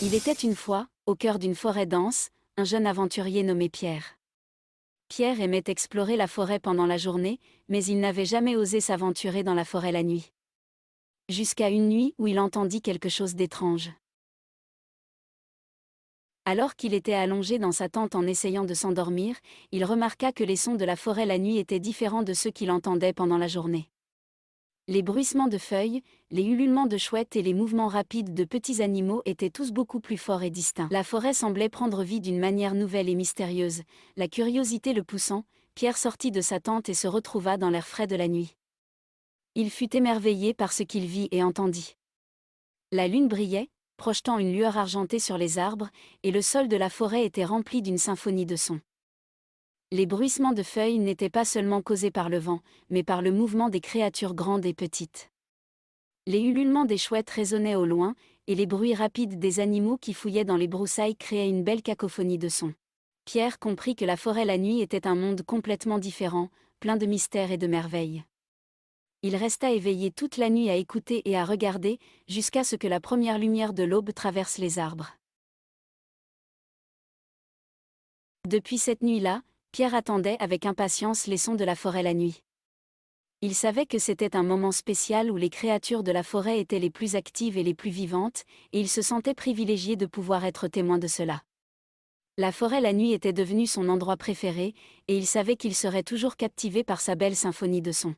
Il était une fois, au cœur d'une forêt dense, un jeune aventurier nommé Pierre. Pierre aimait explorer la forêt pendant la journée, mais il n'avait jamais osé s'aventurer dans la forêt la nuit. Jusqu'à une nuit où il entendit quelque chose d'étrange. Alors qu'il était allongé dans sa tente en essayant de s'endormir, il remarqua que les sons de la forêt la nuit étaient différents de ceux qu'il entendait pendant la journée. Les bruissements de feuilles, les ululements de chouettes et les mouvements rapides de petits animaux étaient tous beaucoup plus forts et distincts. La forêt semblait prendre vie d'une manière nouvelle et mystérieuse. La curiosité le poussant, Pierre sortit de sa tente et se retrouva dans l'air frais de la nuit. Il fut émerveillé par ce qu'il vit et entendit. La lune brillait, projetant une lueur argentée sur les arbres, et le sol de la forêt était rempli d'une symphonie de sons. Les bruissements de feuilles n'étaient pas seulement causés par le vent, mais par le mouvement des créatures grandes et petites. Les ululements des chouettes résonnaient au loin, et les bruits rapides des animaux qui fouillaient dans les broussailles créaient une belle cacophonie de sons. Pierre comprit que la forêt la nuit était un monde complètement différent, plein de mystères et de merveilles. Il resta éveillé toute la nuit à écouter et à regarder, jusqu'à ce que la première lumière de l'aube traverse les arbres. Depuis cette nuit-là, Pierre attendait avec impatience les sons de la forêt la nuit. Il savait que c'était un moment spécial où les créatures de la forêt étaient les plus actives et les plus vivantes, et il se sentait privilégié de pouvoir être témoin de cela. La forêt la nuit était devenue son endroit préféré, et il savait qu'il serait toujours captivé par sa belle symphonie de sons.